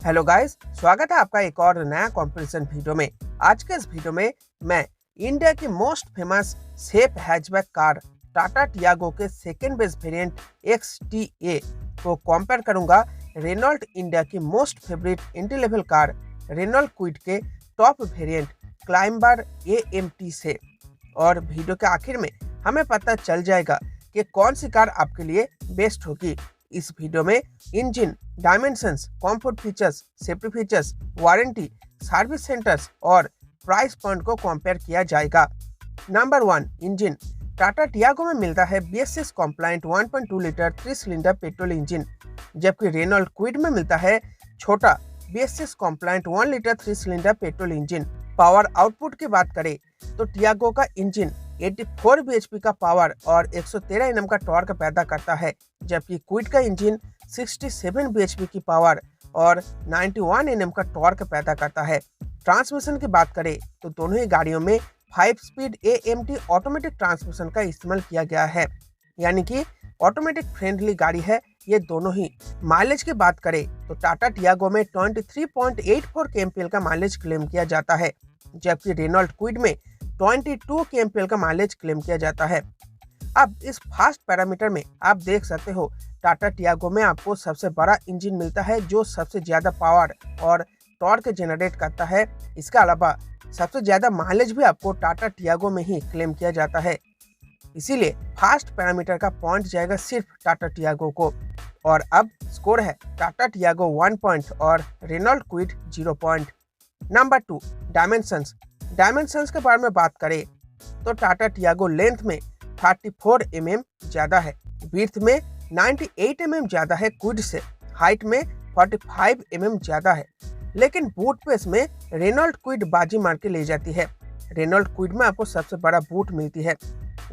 Hello guys, स्वागत है आपका एक और नया कंपैरिजन वीडियो में। आज के इस वीडियो में मैं इंडिया की most famous safe hatchback car Tata Tiago के सेकेंड बेस वेरिएंट XTA को कंपेयर करूंगा रेनॉल्ट इंडिया की most favourite entry level car Renault Kwid के टॉप वेरिएंट क्लाइंबर AMT से। और वीडियो के आखिर में हमें पता चल जाएगा कि कौन सी कार आपके लिए बेस्ट होगी। इस वीडियो में engine, dimensions, comfort features, safety features, warranty, service centres और प्राइस पॉइंट को कंपेयर किया जाएगा। Number 1, engine. टाटा टियागो में मिलता है BS6 compliant 1.2 litre 3 cylinder petrol engine, जबकि रेनॉल्ट क्विड में मिलता है छोटा BS6 compliant 1 litre 3 cylinder petrol engine. Power output की बात करें तो टियागो का इंजन 84 bhp का पावर और 113 Nm का टॉर्क पैदा करता है, जबकि क्विड का इंजन 67 bhp की पावर और 91 Nm का टॉर्क पैदा करता है। ट्रांसमिशन की बात करें तो दोनों ही गाड़ियों में 5 स्पीड AMT ऑटोमेटिक ट्रांसमिशन का इस्तेमाल किया गया है, यानी कि ऑटोमेटिक फ्रेंडली गाड़ी है ये दोनों ही। माइलेज की बात करें तो टाटा टियागो में 23.84 kmpl का माइलेज क्लेम किया जाता है, जबकि रेनॉल्ट क्विड में 22 kmpl का माइलेज क्लेम किया जाता है। अब इस फास्ट पैरामीटर में आप देख सकते हो टाटा टियागो में आपको सबसे बड़ा इंजन मिलता है जो सबसे ज़्यादा पावर और टॉर्क जनरेट करता है। इसके अलावा सबसे ज़्यादा माइलेज भी आपको टाटा टियागो में ही क्लेम किया जाता है, इसीलिए फास्ट पैरामीटर का पॉइंट जाएगा सिर्फ टाटा टियागो को। और अब स्कोर है टाटा टियागो 1 पॉइंट और Renault Kwid 0 point. Number 2, dimensions. Dimensions के बारे में बात करें तो टाटा टियागो लेंथ में 34 mm ज़्यादा है, विड्थ में 98 mm ज़्यादा है क्विड से, हाइट में 45 mm ज़्यादा है, लेकिन बूट स्पेस में रेनॉल्ट क्विड बाजी मार के ले जाती है। रेनॉल्ट क्विड में आपको सबसे बड़ा बूट मिलती है।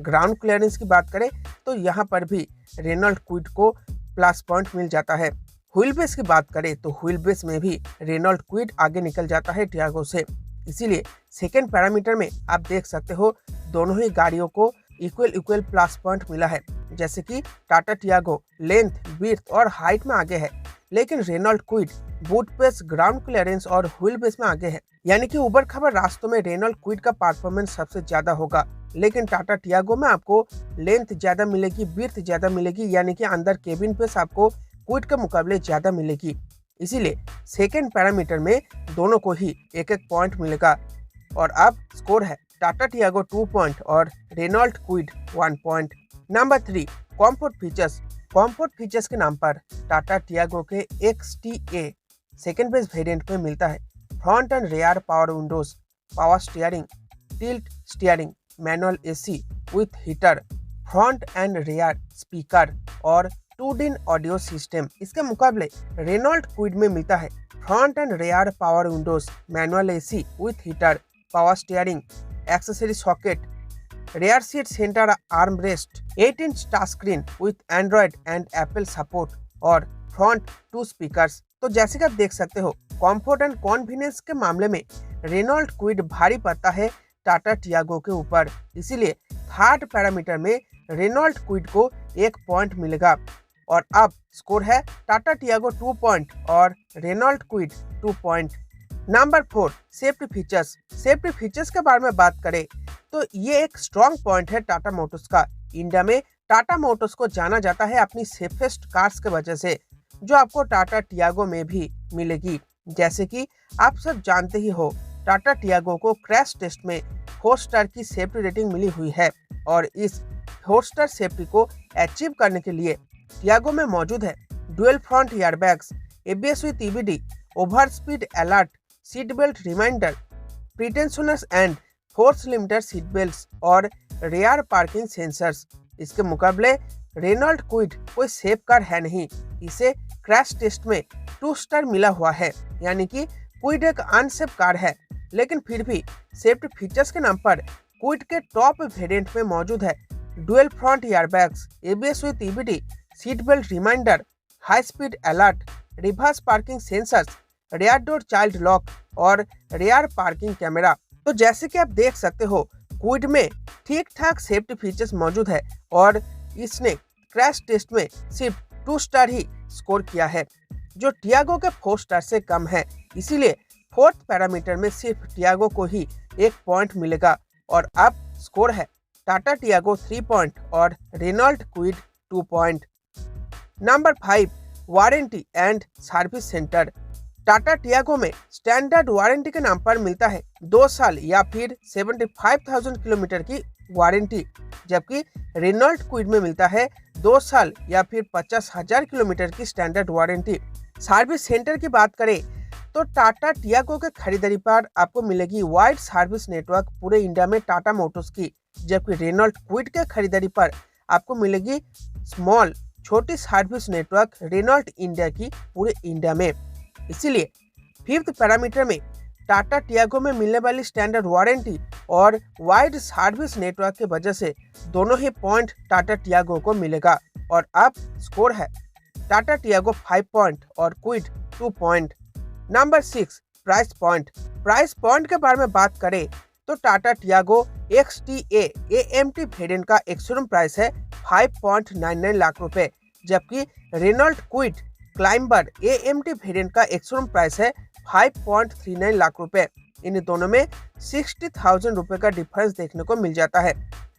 ग्राउंड क्लियरेंस की बात करें तो यहाँ पर भी रेनॉल्ट क्विड को प्लस पॉइंट मिल जाता है। व्हील बेस की बात करें तो व्हील बेस में भी रेनॉल्ट क्विड आगे निकल जाता है टियागो से, इसीलिए सेकेंड पैरामीटर में आप देख सकते हो दोनों ही गाड़ियों को इक्वल प्लस पॉइंट मिला है। जैसे कि टाटा टियागो लेंथ, विड्थ और हाइट में आगे है, लेकिन Renault Kwid boot space, ground clearance और व्हील बेस में आगे है, यानी कि ऊबड़ खाबड़ रास्तों में रेनॉल्ट क्विड का परफॉर्मेंस सबसे ज्यादा होगा, लेकिन टाटा टियागो में आपको लेंथ ज्यादा मिलेगी, विड्थ ज्यादा मिलेगी, यानी कि अंदर केबिन स्पेस आपको क्विड के मुकाबले ज्यादा मिलेगी। इसीलिए सेकेंड पैरामीटर में दोनों को ही एक पॉइंट मिलेगा। और अब स्कोर है टाटा टियागो 2 पॉइंट और Renault Kwid 1 point. Number 3, comfort features. Comfort features के नाम पर टाटा टियागो के XTA सेकेंड बेस वेरिएंट में मिलता है front and rear power windows, power steering, tilt steering, manual AC with heater, front and rear speaker और 2-in audio system. इसके मुकाबले रेनॉल्ट क्विड में मिलता है front and rear power windows, manual AC with heater, power steering, accessory socket, rear seat centre armrest, 8-inch touch screen with Android and Apple support और front 2 speakers. तो जैसे कि आप देख सकते हो कंफर्ट एंड कॉन्वीनियंस के मामले में रेनॉल्ट क्विड भारी पड़ता है टाटा टियागो के ऊपर, इसीलिए थर्ड पैरामीटर में रेनॉल्ट क्विड को 1 पॉइंट मिलेगा। और अब स्कोर है टाटा टियागो 2 पॉइंट और Renault Kwid 2 point. Number 4, safety features. Safety features के बारे में बात करें तो ये एक स्ट्रॉन्ग पॉइंट है टाटा मोटर्स का। इंडिया में टाटा मोटर्स को जाना जाता है अपनी सेफेस्ट कार्स के वजह से, जो आपको टाटा टियागो में भी मिलेगी। जैसे कि आप सब जानते ही हो टाटा टियागो को क्रैश टेस्ट में 4 स्टार की सेफ्टी रेटिंग मिली हुई है, और इस 4 स्टार सेफ्टी को अचीव करने के लिए टियागो में मौजूद है dual front airbags, ABS with EBD, over speed alert, seat belt reminder, pretensioners and force limiter seat belt और रेयर पार्किंग सेंसर्स। इसके मुकाबले रेनॉल्ट क्विड कोई सेफ कार है नहीं, इसे क्रैश टेस्ट में 2 स्टार मिला हुआ है, यानी कि क्विड एक अनसेफ कार है, लेकिन फिर भी सेफ्टी फीचर्स के नाम पर क्विड के टॉप वेरिएंट में मौजूद है dual front airbags, ABS with EBD, seat belt reminder, high speed alert, reverse parking sensors, rear door child lock और रेयर पार्किंग कैमरा। तो जैसे कि आप देख सकते हो क्विड में ठीक ठाक सेफ्टी फीचर्स मौजूद है और इसने क्रैश टेस्ट में सिर्फ 2 स्टार ही स्कोर किया है। जो टियागो के 4 स्टार से कम है। इसीलिए फोर्थ पैरामीटर में सिर्फ टियागो को ही 1 पॉइंट मिलेगा और अब स्कोर है टाटा टियागो 3 पॉइंट और Renault Kwid 2 point. Number 5, warranty and service centre. Tata Tiago में स्टैंडर्ड वारंटी के नाम पर मिलता है 2 साल या फिर 75,000 किलोमीटर की वारंटी, जबकि रेनॉल्ट क्विड में मिलता है 2 साल या फिर 50,000 किलोमीटर की स्टैंडर्ड वारंटी। सर्विस सेंटर की बात करें तो टाटा टियागो के खरीदारी पर आपको मिलेगी वाइड सर्विस नेटवर्क पूरे इंडिया में टाटा मोटर्स की, जबकि रेनॉल्ट क्विड के खरीदारी पर आपको मिलेगी स्मॉल छोटी सर्विस नेटवर्क रेनॉल्ट इंडिया की पूरे इंडिया में। इसीलिए 5th पैरामीटर में टाटा टियागो में मिलने वाली स्टैंडर्ड वारंटी और वाइड सर्विस नेटवर्क की वजह से दोनों ही पॉइंट टाटा टियागो को मिलेगा और अब स्कोर है टाटा टियागो 5 पॉइंट और Kwid 2 point. Number 6, price point. Price point के बारे में बात करें तो Tata Tiago XTA AMT variant का एक्स-शोरूम प्राइस है 5.99 लाख रुपए, जबकि Renault Kwid Climber AMT variant का एक्स-शोरूम प्राइस है 5.39 लाख रुपए। इन दोनों में 60,000 रुपए का डिफरेंस देखने को मिल जाता है,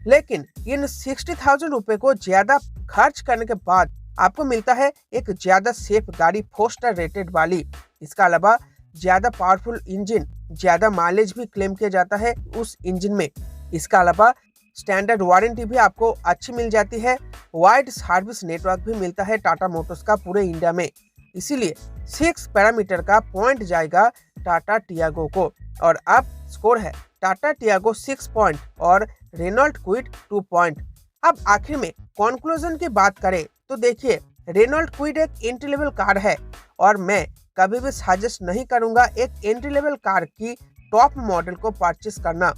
लेकिन इन 60,000 रुपए को ज्यादा खर्च करने के बाद आपको मिलता है एक ज्यादा सेफ गाड़ी 4 स्टार रेटेड वाली। इसका अलावा ज्यादा पावरफुल इंजन, ज्यादा माइलेज भी क्लेम किया जाता है उस इंजन में। इसका अलावा स्टैंडर्ड वारंटी भी आपको अच्छी मिल जाती है, वाइड सर्विस नेटवर्क भी मिलता है टाटा मोटर्स का पूरे इंडिया में। इसीलिए 6 पैरामीटर का पॉइंट जाएगा टाटा टियागो को और अब स्कोर है टाटा टियागो 6 पॉइंट और रेनॉल्ट क्विड 2 पॉइंट। अब आखिर में कंक्लूजन की बात करें तो देखिए, रेनॉल्ट क्विड एक एंट्री लेवल कार है और मैं कभी भी सजेस्ट नहीं करूंगा एक एंट्री लेवल कार की टॉप मॉडल को परचेस करना।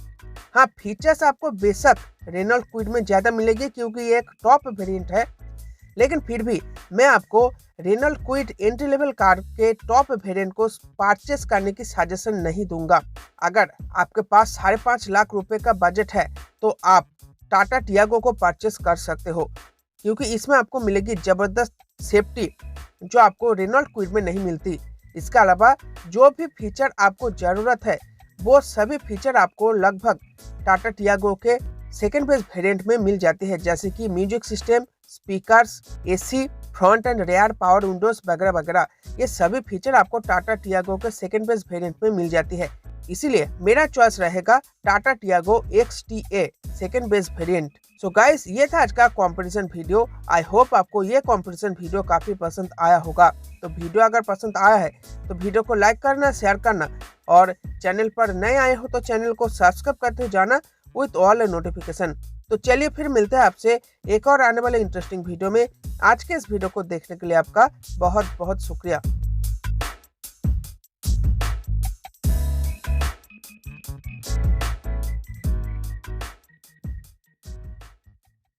हाँ, फीचर्स आपको बेशक रेनॉल्ट क्विड में ज्यादा मिलेगी क्योंकि ये एक टॉप वेरिएंट है, लेकिन फिर भी मैं आपको Renault Kwid entry level car के टॉप वेरिएंट को परचेस करने की सजेशन नहीं दूंगा। अगर आपके पास 5.5 लाख रुपए का बजट है तो आप टाटा टियागो को परचेस कर सकते हो, क्योंकि इसमें आपको मिलेगी जबरदस्त सेफ्टी जो आपको रेनॉल्ट क्विड में नहीं मिलती। इसके अलावा जो भी फीचर आपको जरूरत है वो सभी फीचर आपको लगभग टाटा टियागो के सेकेंड बेस वेरिएंट में मिल जाती है, जैसे कि music system, speakers, AC, front and rear power windows वगैरह वगैरह। ये सभी फीचर आपको टाटा टियागो के सेकेंड बेस वेरिएंट में मिल जाती है। इसीलिए मेरा चॉइस रहेगा Tata Tiago XTA second base variant. So guys, ये था आज का कंपैरिजन वीडियो। आई होप आपको ये कंपैरिजन वीडियो काफी पसंद आया होगा। तो वीडियो अगर पसंद आया है तो वीडियो को लाइक करना, शेयर करना और चैनल पर नए आए हो तो चैनल को सब्सक्राइब करते जाना विथ ऑल नोटिफिकेशन। तो चलिए फिर मिलते हैं आपसे एक और आने वाले इंटरेस्टिंग वीडियो में। आज के इस वीडियो को देखने के लिए आपका बहुत बहुत शुक्रिया।